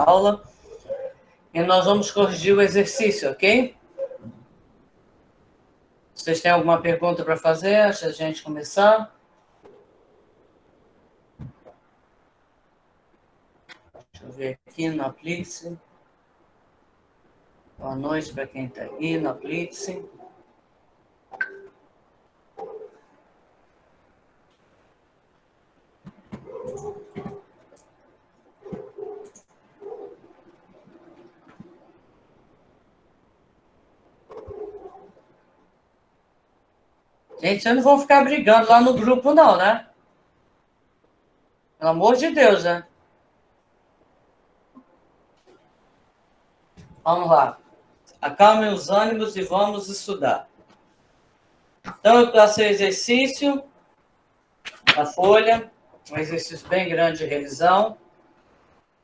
aula e nós vamos corrigir o exercício, ok? Vocês têm alguma pergunta para fazer antes da gente começar? Deixa eu ver aqui no Aplice. Boa noite para quem está aí no Aplice. Gente, vocês não vão ficar brigando lá no grupo, não, né? Pelo amor de Deus, né? Vamos lá. Acalmem os ânimos e vamos estudar. Então, eu passei o exercício na folha, um exercício bem grande de revisão.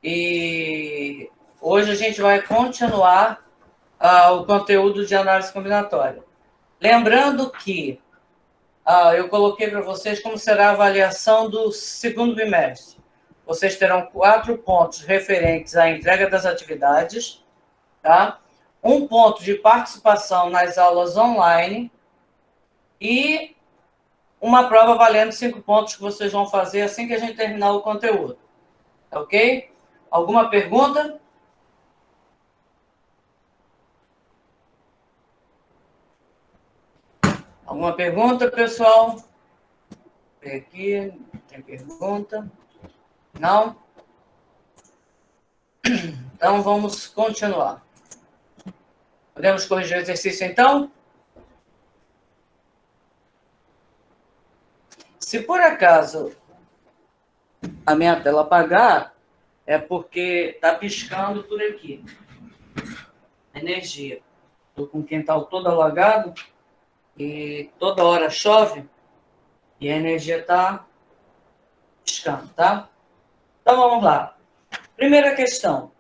E hoje a gente vai continuar o conteúdo de análise combinatória. Lembrando que eu coloquei para vocês como será a avaliação do segundo bimestre. Vocês terão 4 pontos referentes à entrega das atividades, tá? 1 ponto de participação nas aulas online e uma prova valendo 5 pontos que vocês vão fazer assim que a gente terminar o conteúdo. Ok? Alguma pergunta? Alguma pergunta, pessoal? Aqui, tem pergunta? Não? Então, vamos continuar. Podemos corrigir o exercício, então? Se por acaso a minha tela apagar, é porque está piscando por aqui. Energia. Estou com o quintal todo alagado e toda hora chove e a energia está piscando, tá? Então, vamos lá. Primeira questão.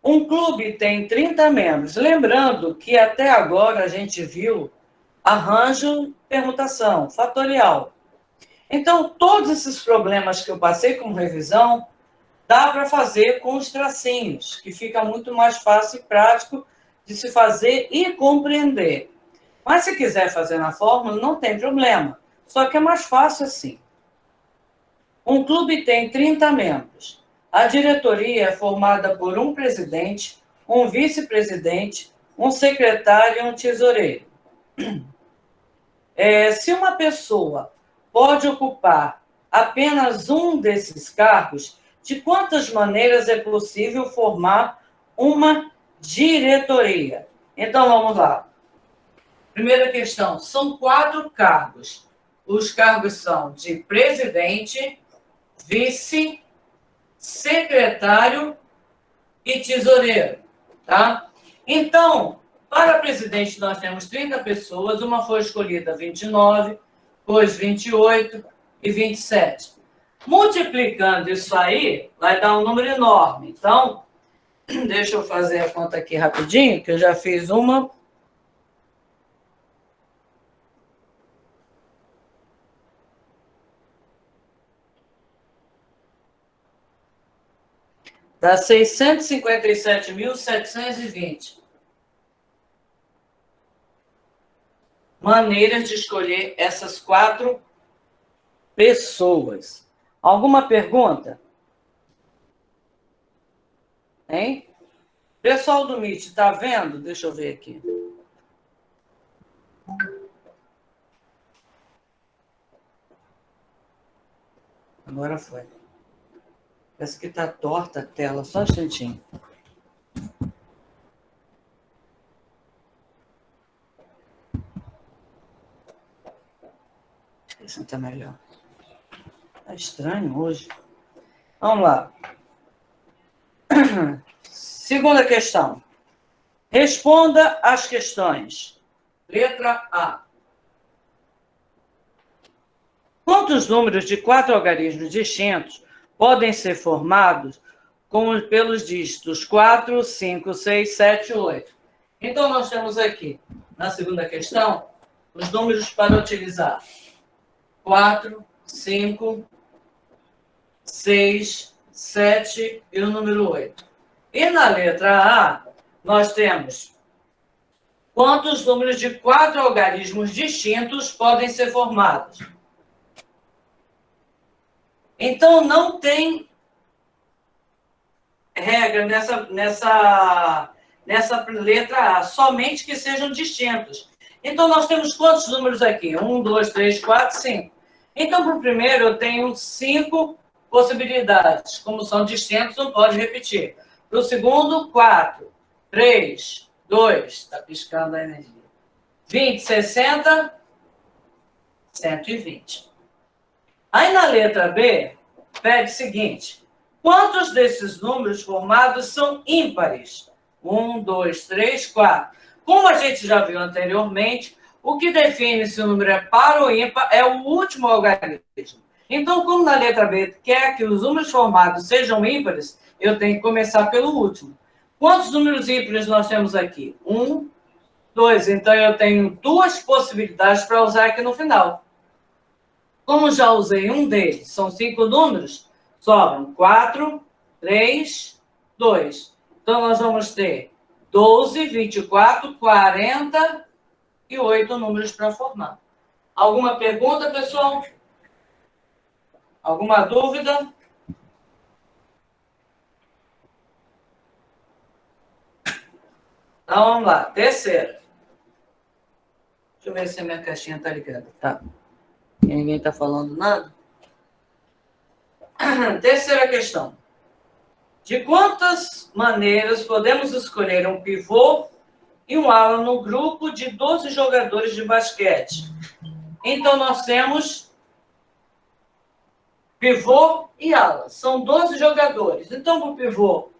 Um clube tem 30 membros. Lembrando que até agora a gente viu arranjo, permutação, fatorial. Então, todos esses problemas que eu passei como revisão, dá para fazer com os tracinhos, que fica muito mais fácil e prático de se fazer e compreender. Mas se quiser fazer na fórmula, não tem problema. Só que é mais fácil assim. Um clube tem 30 membros. A diretoria é formada por um presidente, um vice-presidente, um secretário e um tesoureiro. Se uma pessoa pode ocupar apenas um desses cargos, de quantas maneiras é possível formar uma diretoria? Então, vamos lá. Primeira questão, são 4 cargos. Os cargos são de presidente, vice, secretário e tesoureiro, tá? Então, para presidente nós temos 30 pessoas, uma foi escolhida 29, depois 28 e 27. Multiplicando isso aí, vai dar um número enorme. Então, deixa eu fazer a conta aqui rapidinho, que eu já fiz uma. Dá 657.720. Maneiras de escolher essas 4 pessoas. Alguma pergunta? Hein? Pessoal do Meet, está vendo? Deixa eu ver aqui. Agora foi. Parece que está torta a tela, só um instantinho. Esse está melhor. Está estranho hoje. Vamos lá. Segunda questão. Responda às questões. Letra A. Quantos números de 4 algarismos distintos podem ser formados pelos dígitos 4, 5, 6, 7, 8? Então, nós temos aqui, na segunda questão, os números para utilizar. 4, 5, 6, 7 e o número 8. E na letra A, nós temos quantos números de 4 algarismos distintos podem ser formados. Então, não tem regra nessa letra A, somente que sejam distintos. Então, nós temos quantos números aqui? 1, 2, 3, 4, 5. Então, para o primeiro, eu tenho 5 possibilidades. Como são distintos, não pode repetir. Para o segundo, 4, 3, 2, está piscando a energia. 20, 60, 120. Aí, na letra B, pede o seguinte: quantos desses números formados são ímpares? 1, 2, 3, 4. Como a gente já viu anteriormente, o que define se o número é par ou ímpar é o último algarismo. Então, como na letra B quer que os números formados sejam ímpares, eu tenho que começar pelo último. Quantos números ímpares nós temos aqui? 1, 2. Então, eu tenho 2 possibilidades para usar aqui no final. Como já usei um deles, são 5 números, sobram 4, 3, 2. Então, nós vamos ter 12, 24, 48 números para formar. Alguma pergunta, pessoal? Alguma dúvida? Então, vamos lá. Terceira. Deixa eu ver se a minha caixinha está ligada. Tá. Ninguém está falando nada? Terceira questão. De quantas maneiras podemos escolher um pivô e um ala no grupo de 12 jogadores de basquete? Então, nós temos pivô e ala. São 12 jogadores. Então, para o pivô,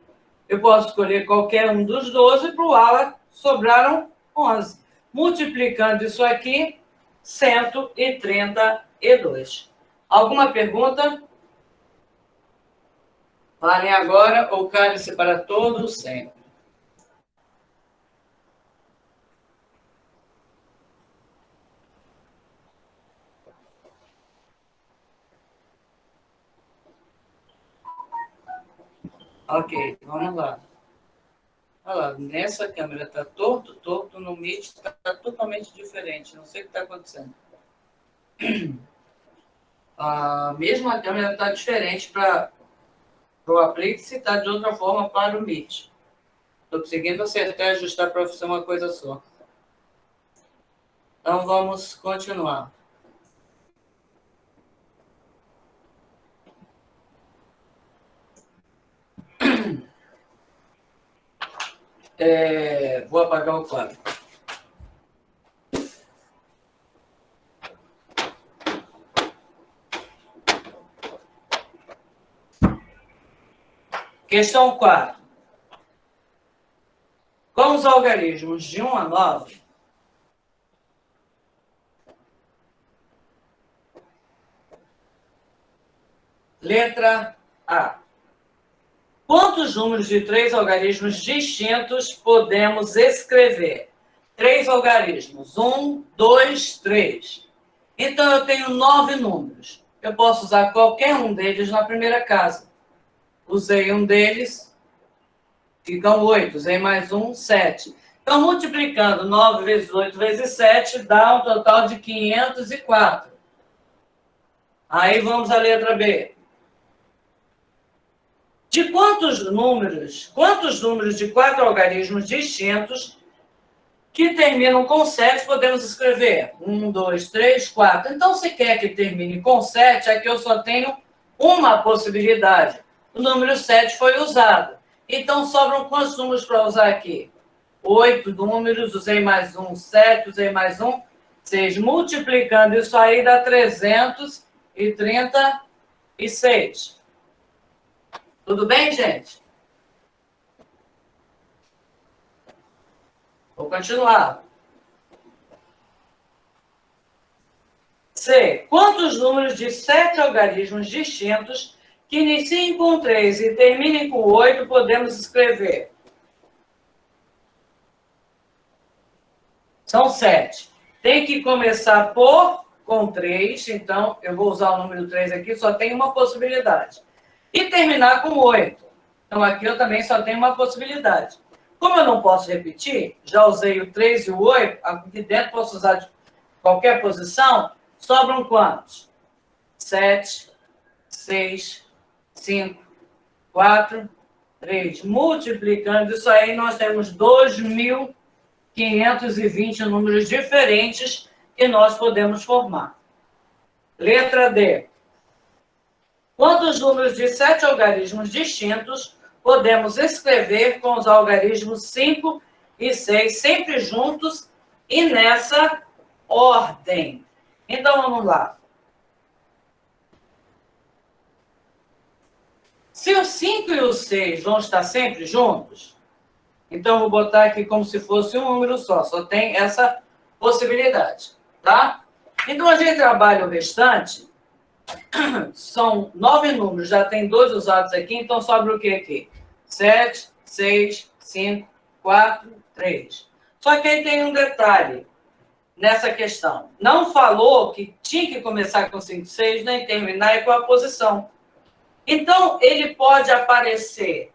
eu posso escolher qualquer um dos 12. Para o ala, sobraram 11. Multiplicando isso aqui, 132. Alguma pergunta? Falem agora ou calem-se para todos sempre. Ok, vamos lá. Olha lá, nessa câmera está torto, no Meet está totalmente diferente. Não sei o que está acontecendo. A mesma câmera está diferente para o Aplix e está de outra forma para o Meet. Estou conseguindo acertar e ajustar para ser uma coisa só. Então, vamos continuar. Vou apagar o quadro. Questão 4. Com os algarismos de 1 a 9, letra A. Quantos números de 3 algarismos distintos podemos escrever? 3 algarismos. 1, 2, 3. Então, eu tenho 9 números. Eu posso usar qualquer um deles na primeira casa. Usei um deles, ficam 8. Usei mais um, 7. Então, multiplicando 9 vezes 8 vezes 7, dá um total de 504. Aí, vamos à letra B. De quantos números de 4 algarismos distintos que terminam com 7 podemos escrever? 1, 2, 3, 4. Então, se quer que termine com 7, aqui eu só tenho uma possibilidade. O número 7 foi usado. Então, sobram quantos números para usar aqui? 8 números, usei mais um, 7, usei mais um, 6. Multiplicando isso aí dá 336. Tudo bem, gente? Vou continuar. C. Quantos números de 7 algarismos distintos que iniciem com 3 e terminem com 8 podemos escrever? São 7. Tem que começar com 3, então eu vou usar o número 3 aqui, só tem uma possibilidade. E terminar com 8. Então, aqui eu também só tenho uma possibilidade. Como eu não posso repetir, já usei o 3 e o 8, aqui dentro posso usar de qualquer posição, sobram quantos? 7, 6, 5, 4, 3. Multiplicando isso aí, nós temos 2.520 números diferentes que nós podemos formar. Letra D. Quantos números de 7 algarismos distintos podemos escrever com os algarismos 5 e 6, sempre juntos e nessa ordem? Então, vamos lá. Se o 5 e o 6 vão estar sempre juntos, então vou botar aqui como se fosse um número só tem essa possibilidade, tá? Então, a gente trabalha o restante, são 9 números, já tem 2 usados aqui, então sobra o que aqui? 7, 6, 5, 4, 3. Só que aí tem um detalhe nessa questão. Não falou que tinha que começar com 5, 6, nem terminar com a posição. Então, ele pode aparecer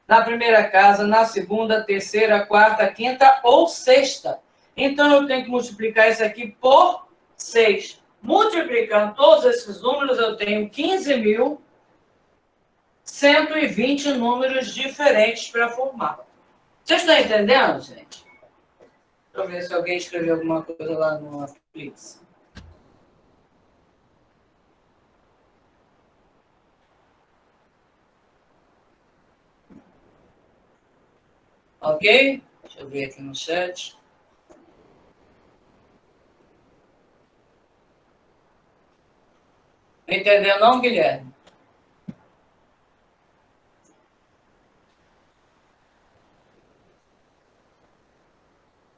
na primeira casa, na segunda, terceira, quarta, quinta ou sexta. Então, eu tenho que multiplicar isso aqui por 6. Multiplicando todos esses números, eu tenho 15.120 números diferentes para formar. Vocês estão entendendo, gente? Deixa eu ver se alguém escreveu alguma coisa lá no Netflix. Ok? Deixa eu ver aqui no chat. Entendeu não, Guilherme?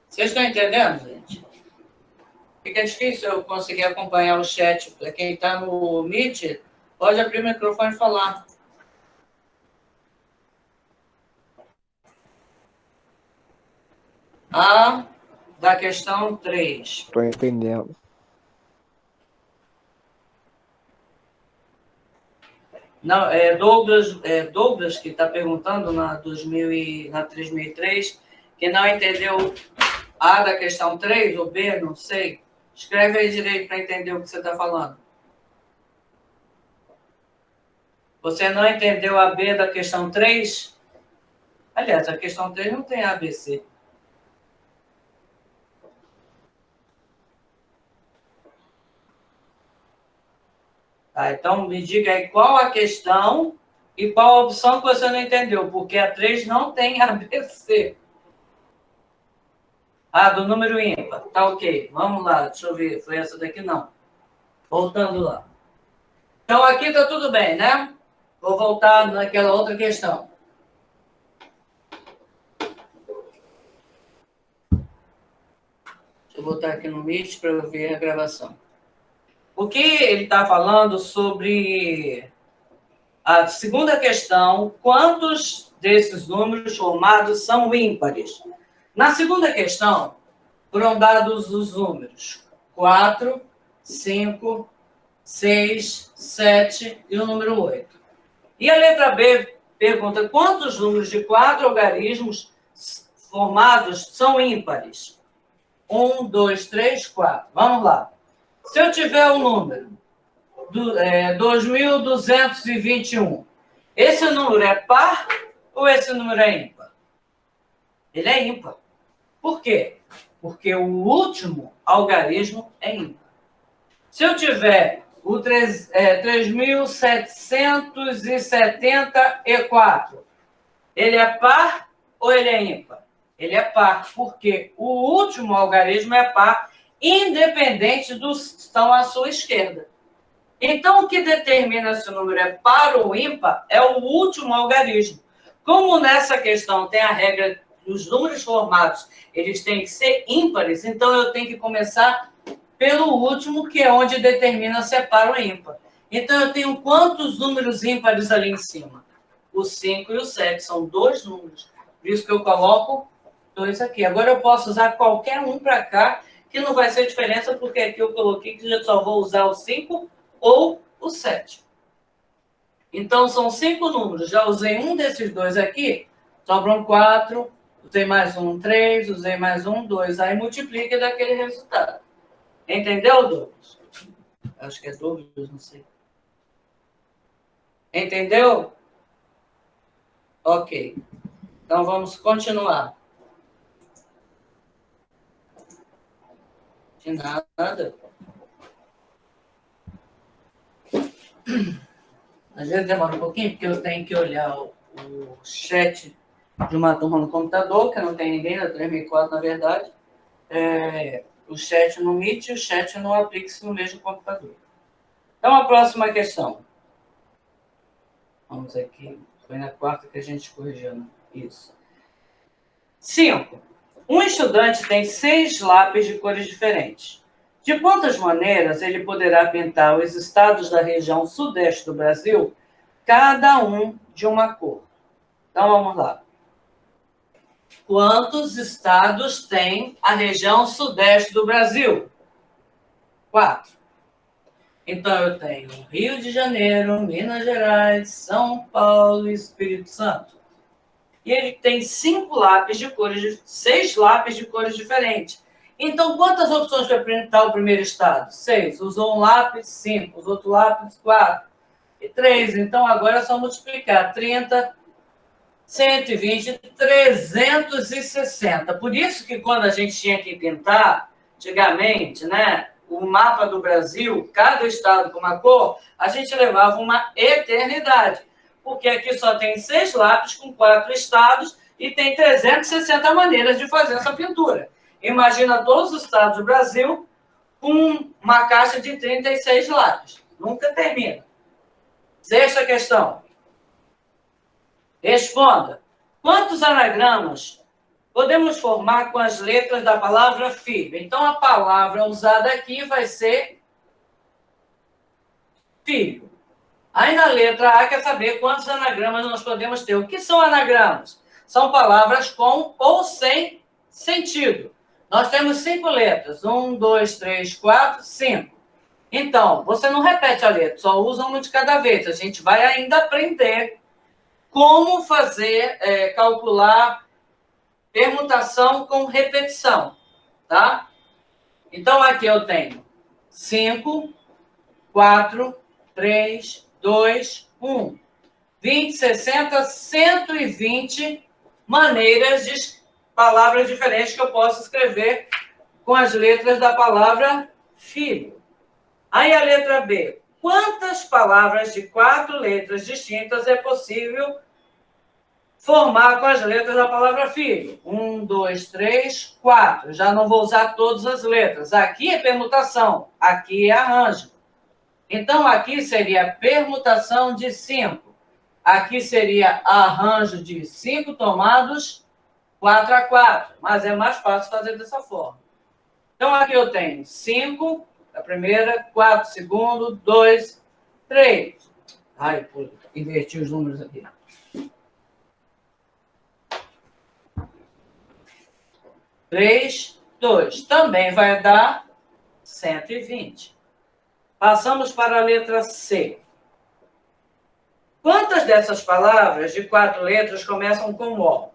Vocês estão entendendo, gente? Fica difícil eu conseguir acompanhar o chat. Para quem está no Meet, pode abrir o microfone e falar. A da questão 3. Estou entendendo. Não, Douglas que está perguntando na 3003, que não entendeu A da questão 3 ou B, não sei. Escreve aí direito para entender o que você está falando. Você não entendeu a B da questão 3? Aliás, a questão 3 não tem ABC. Tá, então, me diga aí qual a questão e qual a opção que você não entendeu, porque a 3 não tem ABC. Ah, do número ímpar. Tá ok. Vamos lá, deixa eu ver. Foi essa daqui, não. Voltando lá. Então, aqui tá tudo bem, né? Vou voltar naquela outra questão. Deixa eu botar aqui no Meet para eu ver a gravação. O que ele está falando sobre a segunda questão, quantos desses números formados são ímpares? Na segunda questão, foram dados os números 4, 5, 6, 7 e o número 8. E a letra B pergunta quantos números de 4 algarismos formados são ímpares? 1, 2, 3, 4. Vamos lá. Se eu tiver um número 2.221, esse número é par ou esse número é ímpar? Ele é ímpar. Por quê? Porque o último algarismo é ímpar. Se eu tiver o 3.774, ele é par ou ele é ímpar? Ele é par, porque o último algarismo é par, independente dos que estão à sua esquerda. Então, o que determina se o número é par ou ímpar é o último algarismo. Como nessa questão tem a regra dos números formados, eles têm que ser ímpares, então eu tenho que começar pelo último, que é onde determina se é par ou ímpar. Então, eu tenho quantos números ímpares ali em cima? O 5 e o 7 são 2 números. Por isso que eu coloco 2 aqui. Agora, eu posso usar qualquer um para cá, que não vai ser diferença, porque aqui eu coloquei que eu só vou usar o 5 ou o 7. Então, são 5 números. Já usei um desses dois aqui, sobram 4. Usei mais um, 3. Usei mais um, 2. Aí multiplica daquele resultado. Entendeu, Douglas? Acho que é Douglas, não sei. Entendeu? Ok. Então, vamos continuar. De nada. Às vezes demora um pouquinho, porque eu tenho que olhar o chat de uma turma no computador, que não tem ninguém, da 3004, na verdade. O chat no Meet e o chat no Aplix no mesmo computador. Então, a próxima questão. Vamos aqui. Foi na quarta que a gente corrigiu, né? Isso. 5. Um estudante tem 6 lápis de cores diferentes. De quantas maneiras ele poderá pintar os estados da região sudeste do Brasil, cada um de uma cor? Então, vamos lá. Quantos estados tem a região sudeste do Brasil? 4. Então, eu tenho Rio de Janeiro, Minas Gerais, São Paulo e Espírito Santo. E ele tem 6 lápis de cores diferentes. Então, quantas opções para pintar o primeiro estado? 6. Usou um lápis, 5. Usou outro lápis, 4. E 3. Então, agora é só multiplicar. 30, 120, 360. Por isso que quando a gente tinha que pintar, antigamente, né, o mapa do Brasil, cada estado com uma cor, a gente levava uma eternidade. Porque aqui só tem 6 lápis com 4 estados e tem 360 maneiras de fazer essa pintura. Imagina todos os estados do Brasil com uma caixa de 36 lápis. Nunca termina. Sexta questão. Responda. Quantos anagramas podemos formar com as letras da palavra filho? Então, a palavra usada aqui vai ser filho. Aí, na letra A, quer saber quantos anagramas nós podemos ter. O que são anagramas? São palavras com ou sem sentido. Nós temos 5 letras. 1, 2, 3, 4, 5. Então, você não repete a letra, só usa uma de cada vez. A gente vai ainda aprender como fazer, calcular permutação com repetição, tá? Então, aqui eu tenho 5, 4, 3, 2, 1. 20, 60, 120 maneiras de palavras diferentes que eu posso escrever com as letras da palavra filho. Aí a letra B. Quantas palavras de 4 letras distintas é possível formar com as letras da palavra filho? 1, 2, 3, 4. Já não vou usar todas as letras. Aqui é permutação, aqui é arranjo. Então, aqui seria permutação de 5. Aqui seria arranjo de 5 tomados 4 a 4. Mas é mais fácil fazer dessa forma. Então, aqui eu tenho 5, a primeira, 4, segundo, 2, 3. Ai, pô, inverti os números aqui. 3, 2. Também vai dar 120. Passamos para a letra C. Quantas dessas palavras de 4 letras começam com O?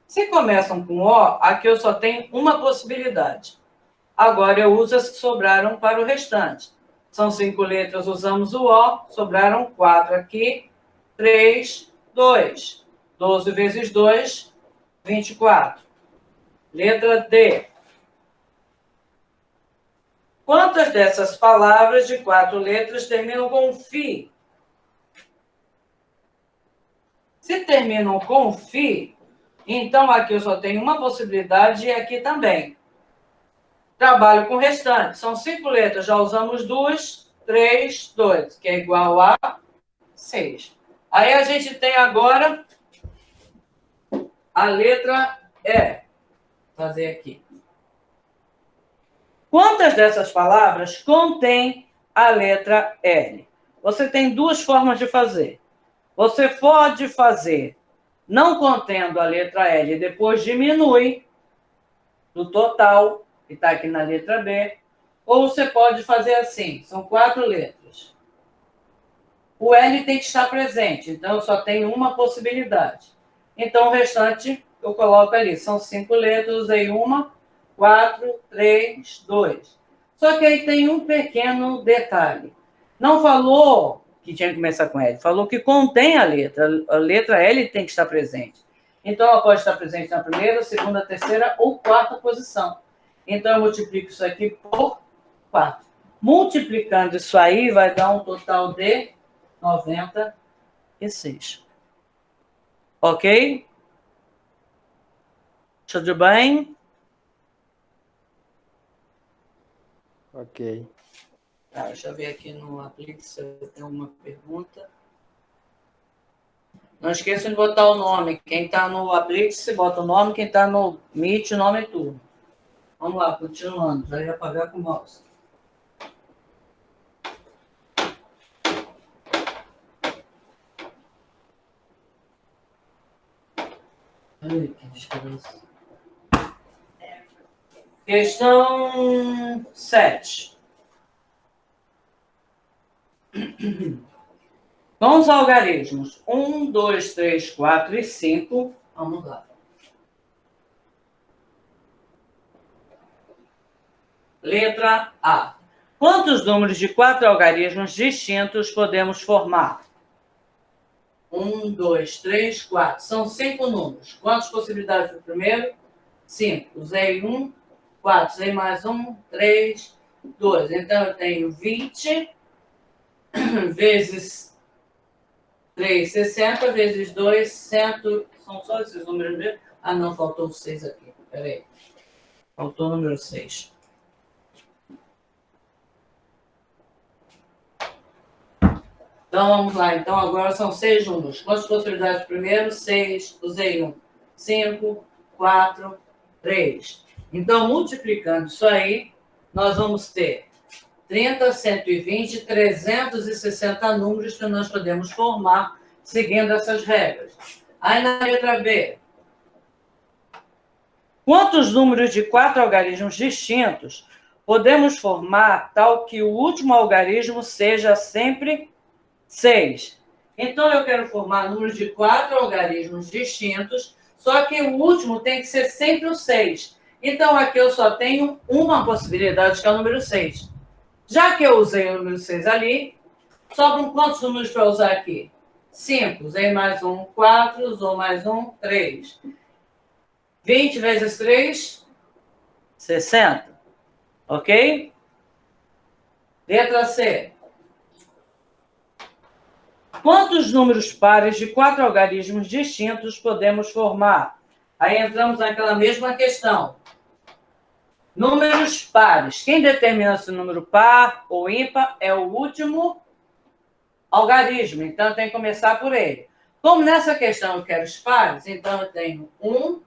Se começam com O, aqui eu só tenho uma possibilidade. Agora eu uso as que sobraram para o restante. São 5 letras, usamos o O, sobraram 4 aqui, 3, 2. 12 vezes 2, 24. Letra D. Quantas dessas palavras de 4 letras terminam com FI? Se terminam com FI, então aqui eu só tenho uma possibilidade e aqui também. Trabalho com o restante. São 5 letras, já usamos 2, 3, 2, que é igual a 6. Aí a gente tem agora a letra E. Vou fazer aqui. Quantas dessas palavras contém a letra L? Você tem 2 formas de fazer. Você pode fazer não contendo a letra L, depois diminui do total, que está aqui na letra B, ou você pode fazer assim, são 4 letras. o L tem que estar presente, então eu só tenho uma possibilidade. Então, o restante eu coloco ali. São 5 letras, usei uma, 4, 3, 2. Só que aí tem um pequeno detalhe. Não falou que tinha que começar com L, falou que contém a letra. A letra L tem que estar presente. Então, ela pode estar presente na primeira, segunda, terceira ou quarta posição. Então, eu multiplico isso aqui por 4. Multiplicando isso aí, vai dar um total de 96. Ok? Tudo bem? Ok. Tá, deixa eu ver aqui no Aplique se eu tenho uma pergunta. Não esqueçam de botar o nome. Quem está no Aplique, se bota o nome. Quem está no Meet, o nome é tudo. Vamos lá, continuando. Já ia apagar com o mouse. Ai, que desgraça. Questão 7. Com os algarismos 1, 2, 3, 4 e 5, vamos lá. Letra A. Quantos números de 4 algarismos distintos podemos formar? 1, 2, 3, 4. São 5 números. Quantas possibilidades do primeiro? 5. Usei 1, 4. Usei mais 1, 3, 2. Então, eu tenho 20 vezes 3, 60, vezes 2, 100. São só esses números mesmo? Ah, não, faltou 6 aqui. Espera aí. Faltou o número 6. Então, vamos lá. Então, agora são 6 números. Quantas possibilidades primeiro? 6. Usei 1. 5, 4, 3. Então, multiplicando isso aí, nós vamos ter 30, 120, 360 números que nós podemos formar seguindo essas regras. Aí, na letra B. Quantos números de 4 algarismos distintos podemos formar tal que o último algarismo seja sempre 6. Então, eu quero formar números de 4 algarismos distintos, só que o último tem que ser sempre o 6. Então, aqui eu só tenho uma possibilidade, que é o número 6. Já que eu usei o número 6 ali, sobram quantos números para usar aqui? 5. Usei mais um, 4. Usou mais um, 3. 20 vezes 3, 60. Ok? Letra C. Quantos números pares de 4 algarismos distintos podemos formar? Aí entramos naquela mesma questão. Números pares. Quem determina se o número par ou ímpar é o último algarismo. Então, tem que começar por ele. Como nessa questão eu quero os pares, então eu tenho 1,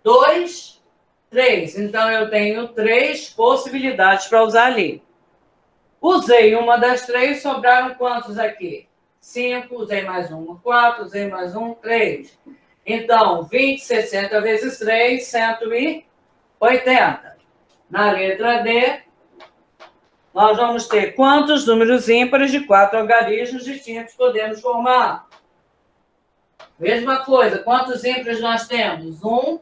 2, 3. Então, eu tenho 3 possibilidades para usar ali. Usei uma das 3, sobraram quantos aqui? 5, usei mais uma, 4, usei mais um, 3. Então, 20, 60 vezes 3, 180. Na letra D, nós vamos ter quantos números ímpares de 4 algarismos distintos podemos formar? Mesma coisa, quantos ímpares nós temos? 1,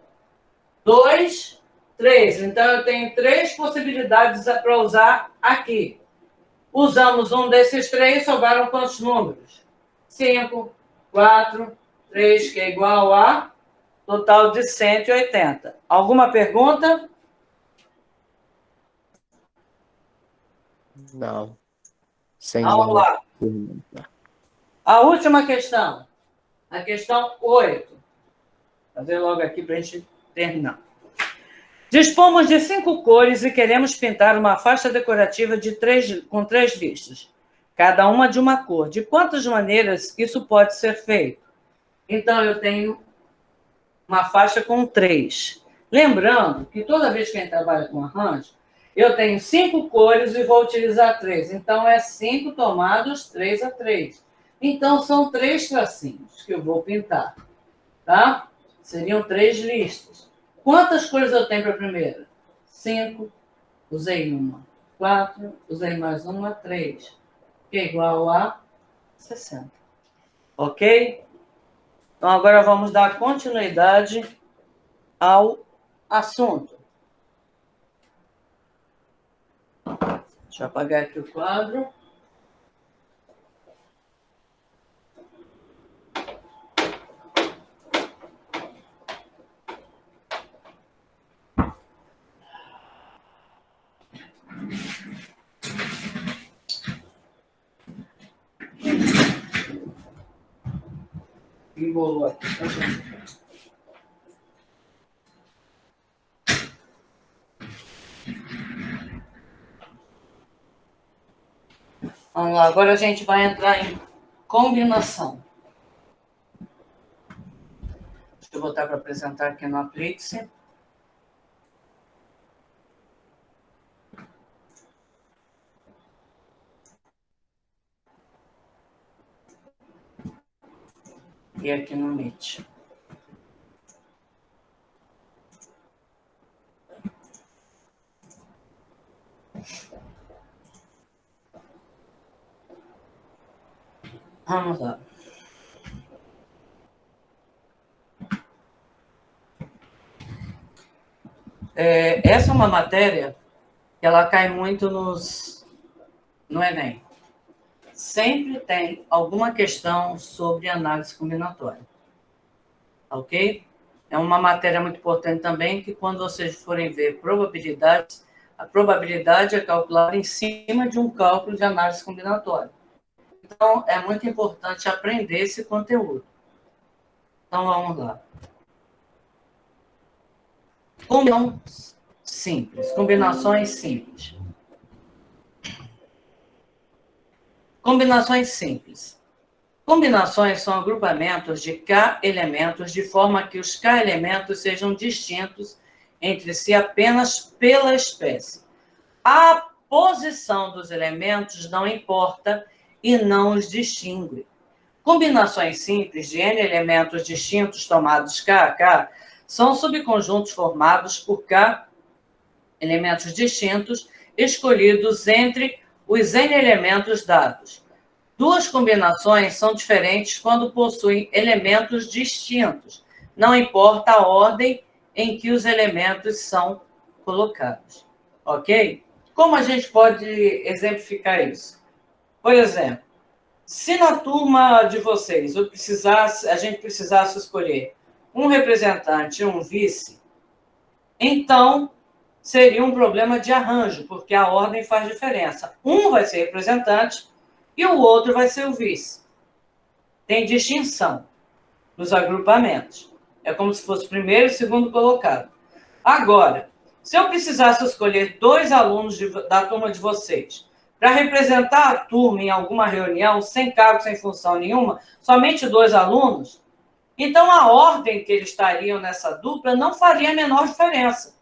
2, 3. Então, eu tenho 3 possibilidades para usar aqui. Usamos um desses 3, sobraram quantos números? 5, 4, 3, que é igual a total de 180. Alguma pergunta? Não. Sem Vamos lá. pergunta. A última questão. A questão 8. Vou fazer logo aqui para a gente terminar. Dispomos de 5 cores e queremos pintar uma faixa decorativa com 3 listas, cada uma de uma cor. De quantas maneiras isso pode ser feito? Então, eu tenho uma faixa com 3. Lembrando que toda vez que a gente trabalha com arranjo, eu tenho 5 cores e vou utilizar 3. Então, é 5 tomados 3 a 3. Então, são 3 tracinhos que eu vou pintar. Tá? Seriam 3 listas. Quantas cores eu tenho para a primeira? 5, usei uma. 4, usei mais uma, 3. Que é igual a 60. Ok? Então, agora vamos dar continuidade ao assunto. Deixa eu apagar aqui o quadro. Embolou aqui. Vamos lá, agora a gente vai entrar em combinação. Deixa eu botar para apresentar aqui no Aplix. E aqui no Meet. Vamos lá. Essa é uma matéria que ela cai muito no Enem. Sempre tem alguma questão sobre análise combinatória. Ok? É uma matéria muito importante também, que quando vocês forem ver probabilidades, a probabilidade é calculada em cima de um cálculo de análise combinatória. Então, é muito importante aprender esse conteúdo. Então, vamos lá. Combinação simples. Combinações simples. Combinações simples. Combinações são agrupamentos de K elementos de forma que os K elementos sejam distintos entre si apenas pela espécie. A posição dos elementos não importa e não os distingue. Combinações simples de N elementos distintos tomados K a K são subconjuntos formados por K elementos distintos escolhidos entre os N elementos dados. Duas combinações são diferentes quando possuem elementos distintos. Não importa a ordem em que os elementos são colocados. Ok? Como a gente pode exemplificar isso? Por exemplo, se na turma de vocês a gente precisasse escolher um representante e um vice, então seria um problema de arranjo, porque a ordem faz diferença. Um vai ser representante e o outro vai ser o vice. Tem distinção nos agrupamentos. É como se fosse o primeiro e o segundo colocado. Agora, se eu precisasse escolher 2 alunos da turma de vocês para representar a turma em alguma reunião, sem cargo, sem função nenhuma, somente 2 alunos, então a ordem que eles estariam nessa dupla não faria a menor diferença.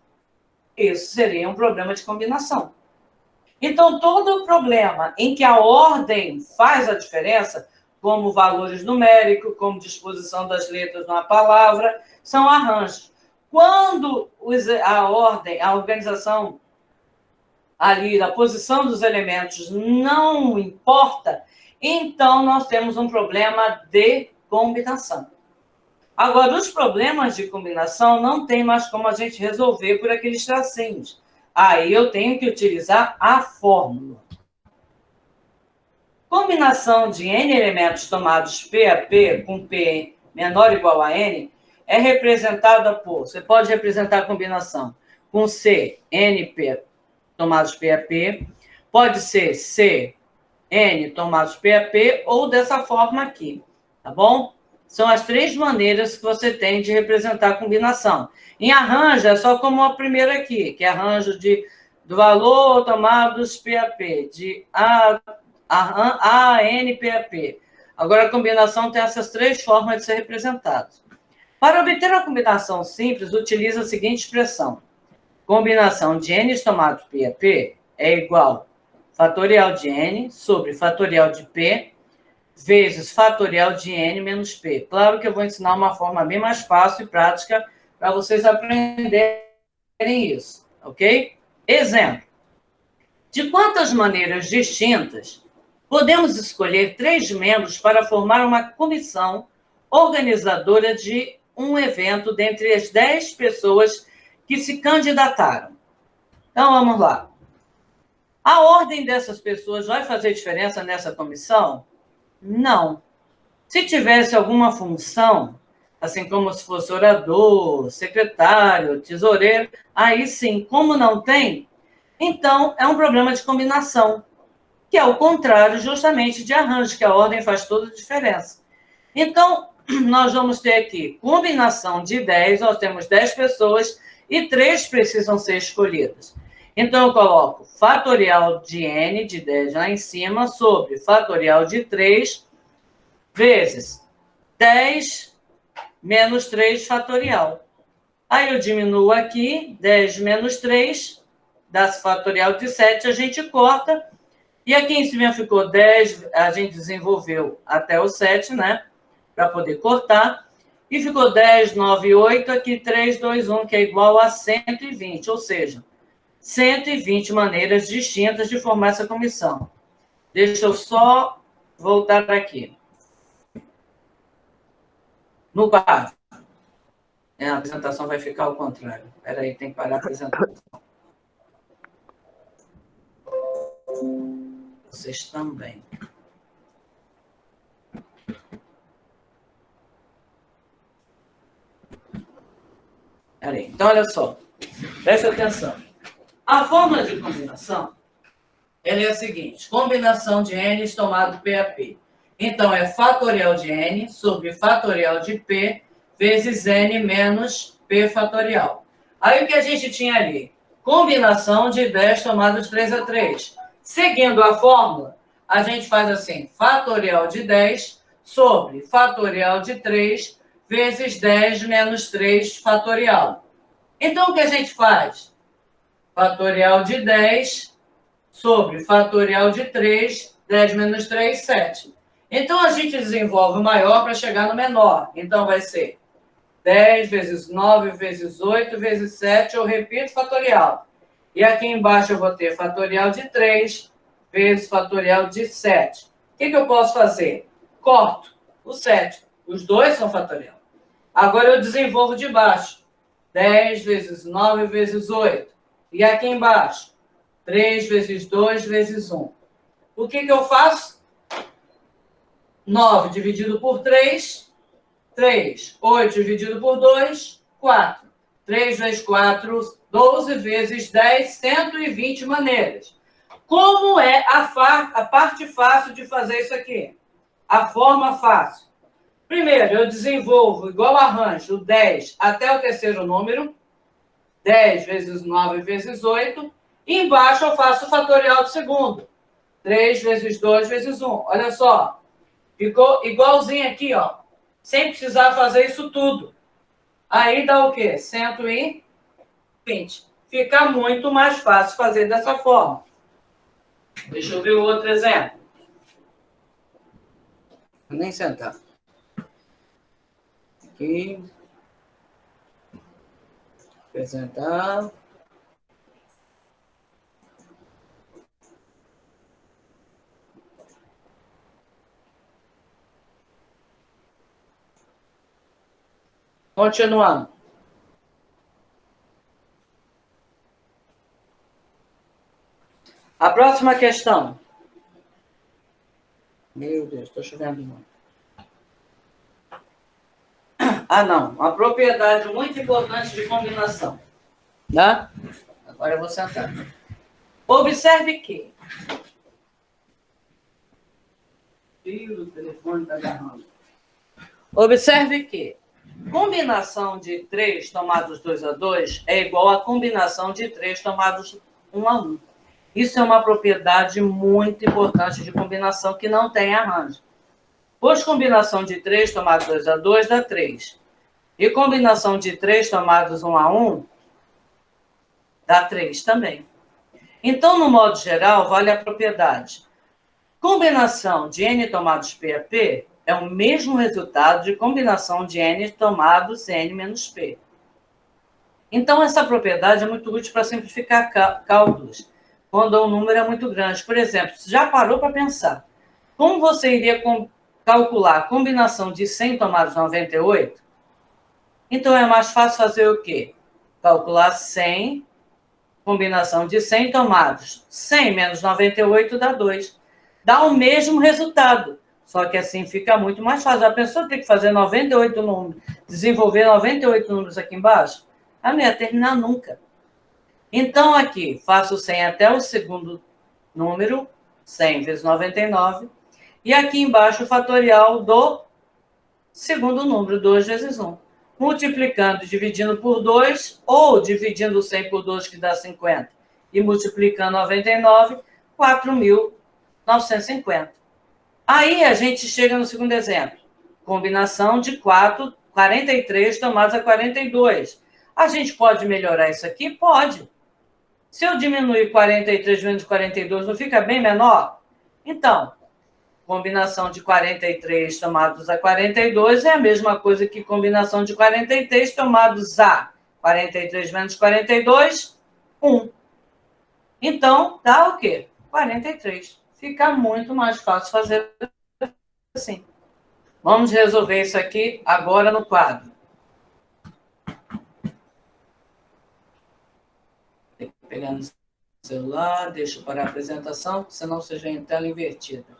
Isso seria um problema de combinação. Então, todo problema em que a ordem faz a diferença, como valores numéricos, como disposição das letras numa palavra, são arranjos. Quando a ordem, a organização ali, a posição dos elementos não importa, então nós temos um problema de combinação. Agora, os problemas de combinação não tem mais como a gente resolver por aqueles tracinhos. Aí eu tenho que utilizar a fórmula. Combinação de N elementos tomados P a P com P menor ou igual a N é representada por... Você pode representar a combinação com C, N, P tomados P a P. Pode ser C, N tomados P a P ou dessa forma aqui, tá bom? São as 3 maneiras que você tem de representar a combinação. Em arranjo, é só como a primeira aqui, que é arranjo do valor tomados P a P, de A, N, P a P. Agora, a combinação tem essas 3 formas de ser representada. Para obter a combinação simples, utiliza a seguinte expressão. Combinação de N tomados P a P é igual fatorial de N sobre fatorial de P vezes fatorial de N menos P. Claro que eu vou ensinar uma forma bem mais fácil e prática para vocês aprenderem isso, ok? Exemplo. De quantas maneiras distintas podemos escolher 3 membros para formar uma comissão organizadora de um evento dentre as 10 pessoas que se candidataram. Então, vamos lá. A ordem dessas pessoas vai fazer diferença nessa comissão? Não. Se tivesse alguma função, assim como se fosse orador, secretário, tesoureiro, aí sim, como não tem, então é um problema de combinação, que é o contrário justamente de arranjo, que a ordem faz toda a diferença. Então, nós vamos ter aqui combinação de 10, nós temos 10 pessoas e 3 precisam ser escolhidas. Então, eu coloco fatorial de n, de 10 lá em cima, sobre fatorial de 3, vezes 10 menos 3 fatorial. Aí eu diminuo aqui, 10 menos 3, dá fatorial de 7, a gente corta. E aqui em cima ficou 10, a gente desenvolveu até o 7, né? Para poder cortar. E ficou 10, 9, 8, aqui 3, 2, 1, que é igual a 120, ou seja, 120 maneiras distintas de formar essa comissão. Deixa eu só voltar aqui. No quadro. A apresentação vai ficar ao contrário. Espera aí, tem que parar a apresentação. Vocês também. Espera aí. Então, olha só. Presta atenção. A fórmula de combinação ela é a seguinte. Combinação de n tomado P a P. Então, é fatorial de n sobre fatorial de P vezes n menos P fatorial. Aí, o que a gente tinha ali? Combinação de 10 tomado de 3 a 3. Seguindo a fórmula, a gente faz assim, fatorial de 10 sobre fatorial de 3 vezes 10 menos 3 fatorial. Então, o que a gente faz? Fatorial de 10 sobre fatorial de 3, 10 menos 3, 7. Então, a gente desenvolve o maior para chegar no menor. Então, vai ser 10 vezes 9 vezes 8 vezes 7, eu repito fatorial. E aqui embaixo eu vou ter fatorial de 3 vezes fatorial de 7. O que eu posso fazer? Corto o 7. Os dois são fatorial. Agora eu desenvolvo de baixo. 10 vezes 9 vezes 8. E aqui embaixo, 3 vezes 2 vezes 1. O que eu faço? 9 dividido por 3, 3. 8 dividido por 2, 4. 3 vezes 4, 12 vezes 10, 120 maneiras. Como é a parte fácil de fazer isso aqui? A forma fácil. Primeiro, eu desenvolvo, igual arranjo, 10 até o terceiro número. 10 vezes 9 vezes 8. E embaixo eu faço o fatorial do segundo. 3 vezes 2 vezes 1. Olha só. Ficou igualzinho aqui, ó. Sem precisar fazer isso tudo. Aí dá o quê? 120. Fica muito mais fácil fazer dessa forma. Deixa eu ver o outro exemplo. Vou nem sentar. Aqui. Apresentar. Continuando. A próxima questão. Meu Deus, estou chovendo muito. Ah, não. Uma propriedade muito importante de combinação. Tá? Agora eu vou sentar. Observe que... O telefone está agarrando. Observe que combinação de 3 tomados 2 a 2 é igual a combinação de 3 tomados 1 a 1. Isso é uma propriedade muito importante de combinação que não tem arranjo. Pois combinação de 3 tomados 2 a 2 dá 3. E combinação de 3 tomados 1 a 1 dá 3 também. Então, no modo geral, vale a propriedade. Combinação de n tomados P a P é o mesmo resultado de combinação de n tomados n menos P. Então, essa propriedade é muito útil para simplificar cálculos, quando o número é muito grande. Por exemplo, já parou para pensar? Como você iria calcular a combinação de 100 tomados 98? Então, é mais fácil fazer o quê? Calcular 100, combinação de 100 tomados. 100 menos 98 dá 2. Dá o mesmo resultado. Só que assim fica muito mais fácil. A pessoa tem que fazer 98 números, desenvolver 98 números aqui embaixo, ela não ia terminar nunca. Então, aqui, faço 100 até o segundo número, 100 vezes 99, e aqui embaixo o fatorial do segundo número, 2 vezes 1. Multiplicando, dividindo por 2, ou dividindo 100 por 2, que dá 50, e multiplicando 99, 4.950. Aí a gente chega no segundo exemplo. Combinação de 43 tomados a 42. A gente pode melhorar isso aqui? Pode. Se eu diminuir 43 menos 42, não fica bem menor? Então, combinação de 43 tomados a 42 é a mesma coisa que combinação de 43 tomados a 43 menos 42, 1. Então, dá o quê? 43. Fica muito mais fácil fazer assim. Vamos resolver isso aqui agora no quadro. Tem que pegar no celular, deixa eu parar a apresentação, senão você já em tela invertida.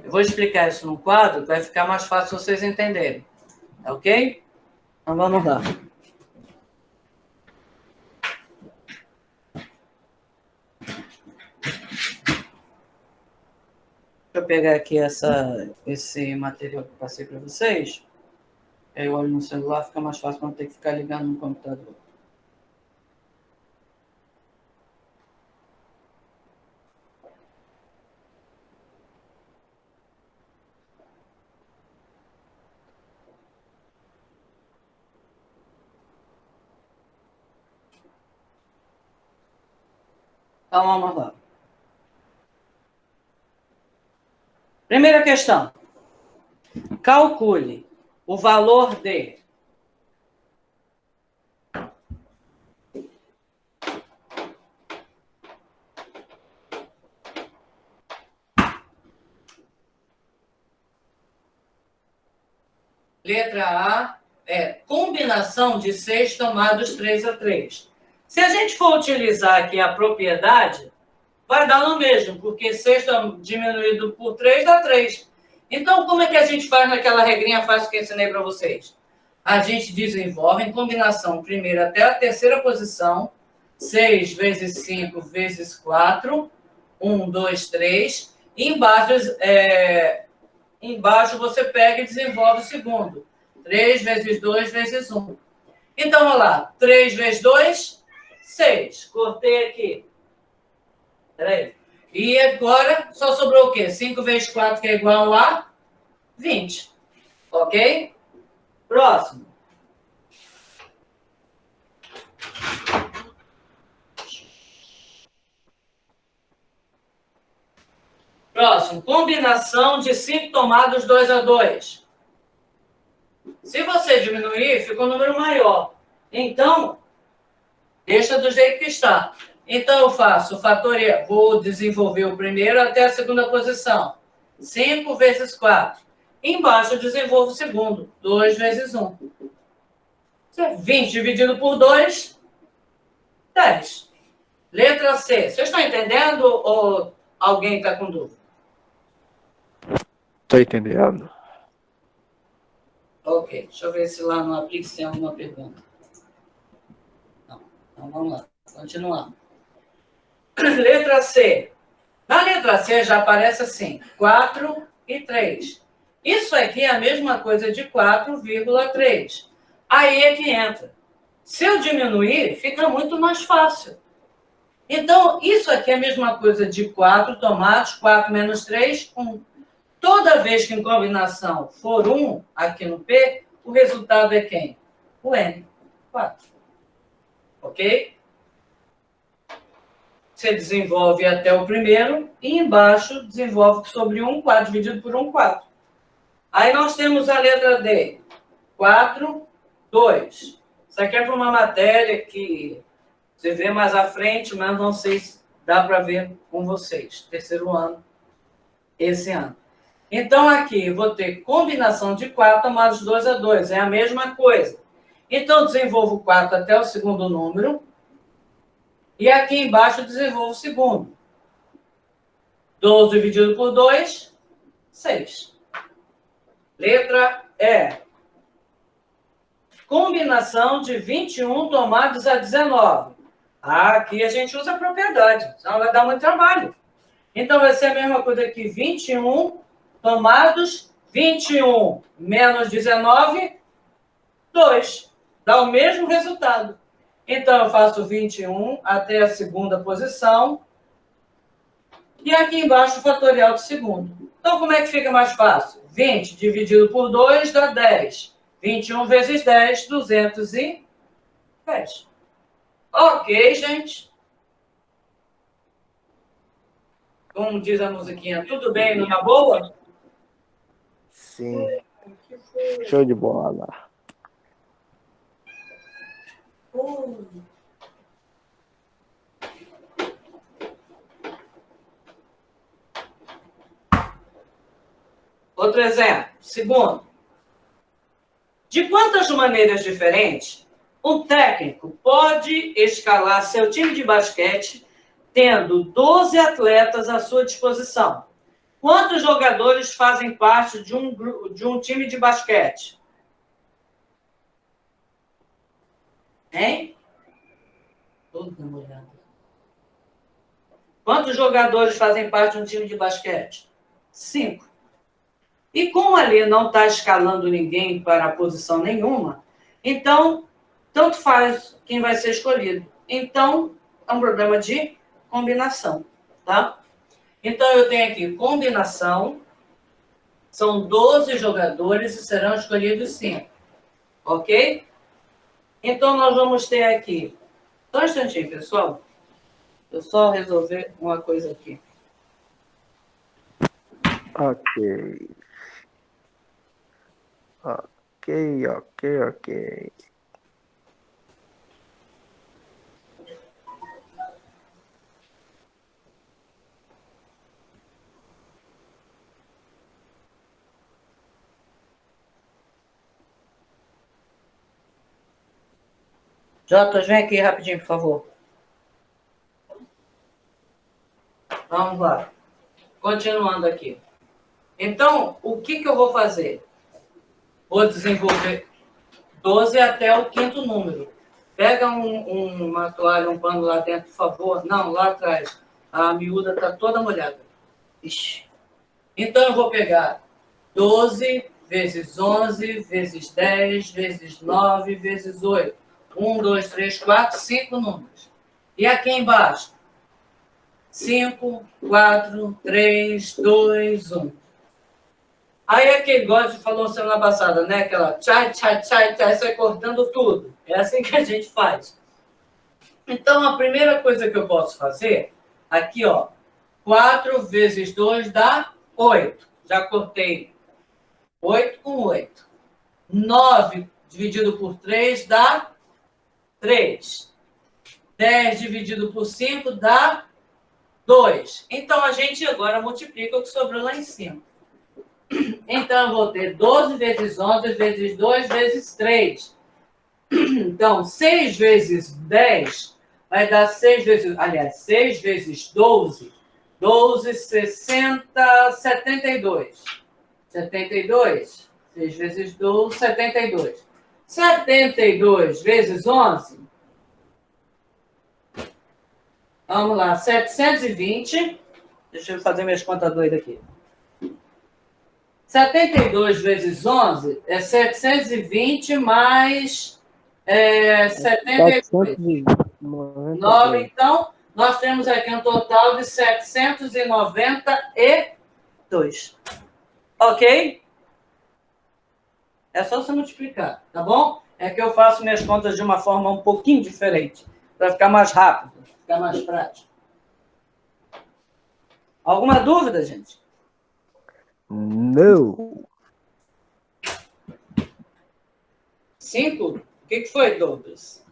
Eu vou explicar isso no quadro, vai ficar mais fácil vocês entenderem. Tá ok? Então vamos lá. Deixa eu pegar aqui esse material que eu passei para vocês. Aí eu olho no celular, fica mais fácil para não ter que ficar ligando no computador. Então vamos lá. Primeira questão. Calcule o valor de letra A é combinação de 6 tomados 3 a 3. Se a gente for utilizar aqui a propriedade, vai dar no mesmo, porque 6 diminuído por 3 dá 3. Então, como é que a gente faz naquela regrinha fácil que eu ensinei para vocês? A gente desenvolve em combinação primeiro até a terceira posição, 6 vezes 5 vezes 4, 1, 2, 3. Embaixo você pega e desenvolve o segundo, 3 vezes 2 vezes 1. Então, olha lá, 3 vezes 2, 6. Cortei aqui. Peraí. E agora só sobrou o quê? 5 vezes 4, que é igual a 20. Ok? Próximo. Próximo. Combinação de 5 tomados 2 a 2. Se você diminuir, fica um número maior. Então, deixa do jeito que está. Então, eu faço o fatorial. Vou desenvolver o primeiro até a segunda posição. 5 vezes 4. Embaixo eu desenvolvo o segundo. 2 vezes 1. 20 dividido por 2, 10. Letra C. Vocês estão entendendo ou alguém está com dúvida? Estou entendendo. Ok. Deixa eu ver se lá no Aplique tem alguma pergunta. Não. Então, vamos lá. Continuando. Letra C. Na letra C já aparece assim, 4 e 3. Isso aqui é a mesma coisa de 4,3. Aí é que entra. Se eu diminuir, fica muito mais fácil. Então, isso aqui é a mesma coisa de 4 tomates, 4 menos 3, 1. Toda vez que em combinação for 1, aqui no P, o resultado é quem? O N, 4. Ok? Você desenvolve até o primeiro e embaixo desenvolve sobre 1, 4 dividido por 1, 4. Aí nós temos a letra D. 4 2. Isso aqui é para uma matéria que você vê mais à frente, mas não sei se dá para ver com vocês. Terceiro ano, esse ano. Então, aqui eu vou ter combinação de 4 mais 2 a 2. É a mesma coisa. Então, desenvolvo 4 até o segundo número. E aqui embaixo eu desenvolvo o segundo. 12 dividido por 2, 6. Letra E. Combinação de 21 tomados a 19. Aqui a gente usa a propriedade, senão vai dar muito trabalho. Então, vai ser a mesma coisa aqui. 21 tomados, 21 menos 19, 2. Dá o mesmo resultado. Então, eu faço 21 até a segunda posição. E aqui embaixo o fatorial do segundo. Então, como é que fica mais fácil? 20 dividido por 2 dá 10. 21 vezes 10, 210. Ok, gente. Como diz a musiquinha, tudo bem numa boa? Sim. Show de bola. Outro exemplo. Segundo. De quantas maneiras diferentes um técnico pode escalar seu time de basquete tendo 12 atletas à sua disposição? Quantos jogadores fazem parte de um time de basquete? Hein? Todo molhado. Quantos jogadores fazem parte de um time de basquete? 5. E como ali não está escalando ninguém para a posição nenhuma, então, tanto faz quem vai ser escolhido. Então, é um problema de combinação, tá? Então, eu tenho aqui combinação, são 12 jogadores e serão escolhidos 5, ok? Então, nós vamos ter aqui, só um instantinho, pessoal, eu só resolver uma coisa aqui. Ok. Ok. Jotas, vem aqui rapidinho, por favor. Vamos lá. Continuando aqui. Então, o que eu vou fazer? Vou desenvolver 12 até o quinto número. Pega uma toalha, um pano lá dentro, por favor. Não, lá atrás. A miúda está toda molhada. Ixi. Então, eu vou pegar 12 vezes 11, vezes 10, vezes 9, vezes 8. 1, 2, 3, 4, 5 números. E aqui embaixo? 5, 4, 3, 2, 1. Aí aquele igual falou semana passada, né? Aquela tchai, sai cortando tudo. É assim que a gente faz. Então, a primeira coisa que eu posso fazer, aqui, ó, 4 vezes 2 dá 8. Já cortei 8 com 8. 9 dividido por 3 dá 3. 10 dividido por 5 dá 2. Então, a gente agora multiplica o que sobrou lá em cima. Então, eu vou ter 12 vezes 11 vezes 2 vezes 3. Então, 6 vezes 10 vai dar 6 vezes... Aliás, 6 vezes 12. 12, 60, 72. 72. 6 vezes 12, 72. 72 vezes 11. Vamos lá, 720. Deixa eu fazer minhas contas doidas aqui. 72 vezes 11 é 720 mais 72. 9, então, nós temos aqui um total de 792. Ok? É só você multiplicar, tá bom? É que eu faço minhas contas de uma forma um pouquinho diferente, para ficar mais rápido, ficar mais prático. Alguma dúvida, gente? Não. 5? O que foi, Douglas?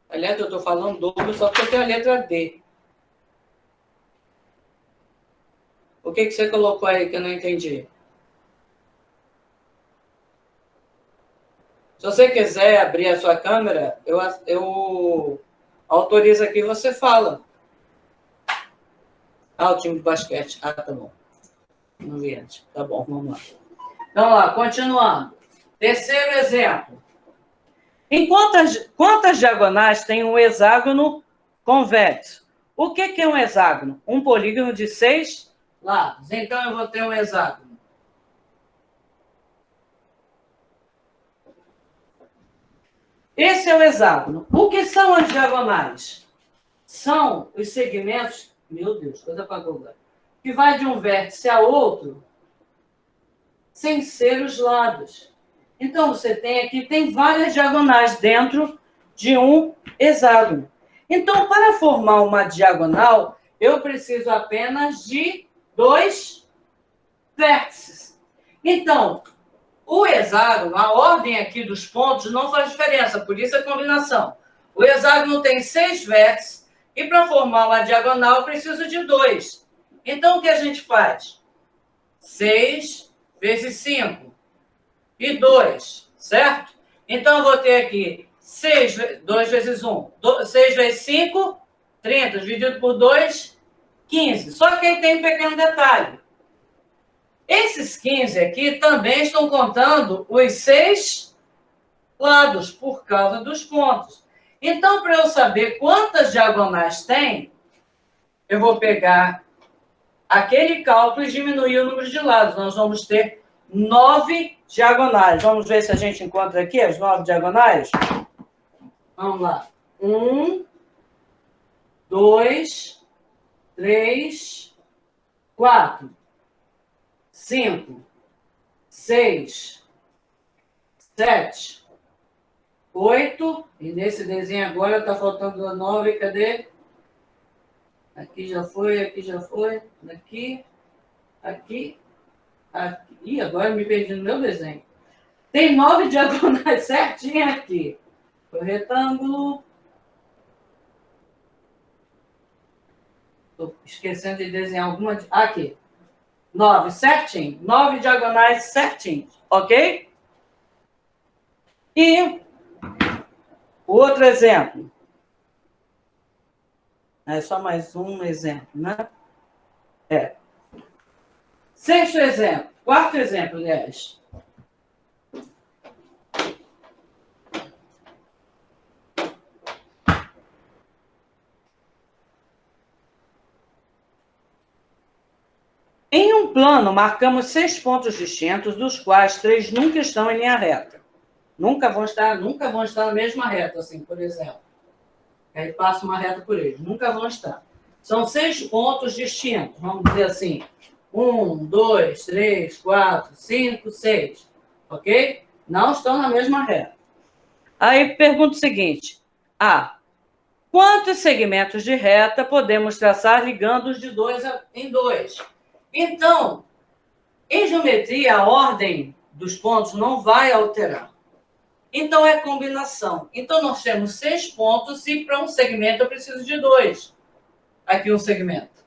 Aliás, eu estou falando Douglas só porque tem a letra D. O que você colocou aí que eu não entendi? Se você quiser abrir a sua câmera, eu autorizo aqui e você fala. Ah, o time de basquete. Ah, tá bom. Não vi antes. Tá bom, vamos lá. Então, lá, continuando. Terceiro exemplo. Em quantas diagonais tem um hexágono convexo? O que é um hexágono? Um polígono de 6 lados. Então, eu vou ter um hexágono. Esse é o hexágono. O que são as diagonais? São os segmentos... Meu Deus, coisa apagou agora. Que vai de um vértice a outro sem ser os lados. Então, você tem várias diagonais dentro de um hexágono. Então, para formar uma diagonal, eu preciso apenas de 2 vértices. Então, o hexágono, a ordem aqui dos pontos não faz diferença, por isso a combinação. O hexágono tem 6 vértices e para formar uma diagonal eu preciso de 2. Então, o que a gente faz? 6 vezes 5 e 2, certo? Então, eu vou ter aqui 2 vezes 1. 6 vezes 5, 30. Dividido por 2, 15. Só que aí tem um pequeno detalhe. Esses 15 aqui também estão contando os 6 lados, por causa dos pontos. Então, para eu saber quantas diagonais tem, eu vou pegar aquele cálculo e diminuir o número de lados. Nós vamos ter 9 diagonais. Vamos ver se a gente encontra aqui as 9 diagonais? Vamos lá. 1, 2, 3, 4, 5, 6, 7, 8. E nesse desenho agora está faltando 9. Cadê? Aqui já foi, aqui já foi. Aqui, aqui, aqui. Ih, agora eu me perdi no meu desenho. Tem 9 diagonais certinho aqui. O retângulo. Estou esquecendo de desenhar alguma. Aqui. 9, certinho. 9 diagonais certinho. Ok? E outro exemplo. É só mais um exemplo, né? Sexto exemplo. Quarto exemplo, aliás. Em um plano, marcamos 6 pontos distintos, dos quais 3 nunca estão em linha reta. Nunca vão estar na mesma reta, assim, por exemplo. Aí passa uma reta por eles. Nunca vão estar. São 6 pontos distintos. Vamos dizer assim. 1, 2, 3, 4, 5, 6. Ok? Não estão na mesma reta. Aí pergunta o seguinte. Quantos segmentos de reta podemos traçar ligando-os de 2 em 2? Então, em geometria, a ordem dos pontos não vai alterar. Então, é combinação. Então, nós temos 6 pontos e para um segmento eu preciso de 2. Aqui um segmento.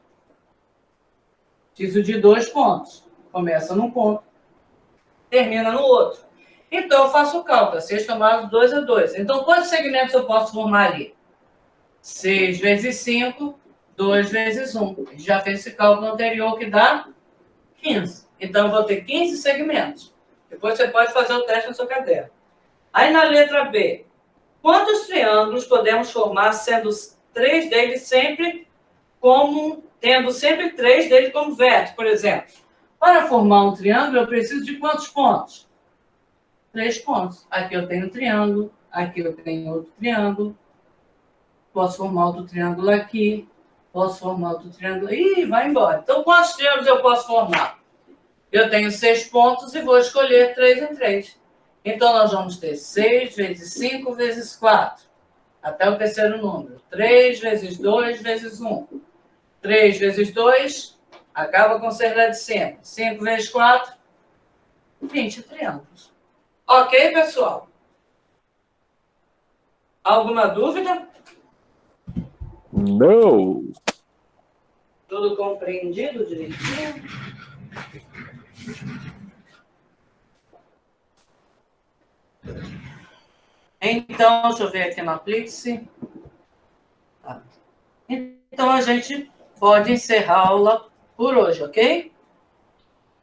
Preciso de 2 pontos. Começa num ponto, termina no outro. Então, eu faço o cálculo. 6 tomados, 2 a 2. Então, quantos segmentos eu posso formar ali? 6 vezes 5, 2 vezes 1. Já fez esse cálculo anterior que dá 15. Então, eu vou ter 15 segmentos. Depois você pode fazer o teste no seu caderno. Aí, na letra B, quantos triângulos podemos formar sendo 3 deles sempre tendo sempre 3 deles como vértice, por exemplo? Para formar um triângulo, eu preciso de quantos pontos? 3 pontos. Aqui eu tenho um triângulo, aqui eu tenho outro triângulo. Posso formar outro triângulo aqui. Posso formar outro triângulo. Ih, vai embora. Então, quantos triângulos eu posso formar? Eu tenho 6 pontos e vou escolher 3 em 3. Então, nós vamos ter 6 vezes 5 vezes 4. Até o terceiro número. 3 vezes 2 vezes 1. 3 vezes 2, acaba com o ser lá de cima. 5 vezes 4, 20 triângulos. Ok, pessoal? Alguma dúvida? Não. Tudo compreendido direitinho? Então, deixa eu ver aqui no Aplixe. Tá. Então, a gente pode encerrar a aula por hoje, ok?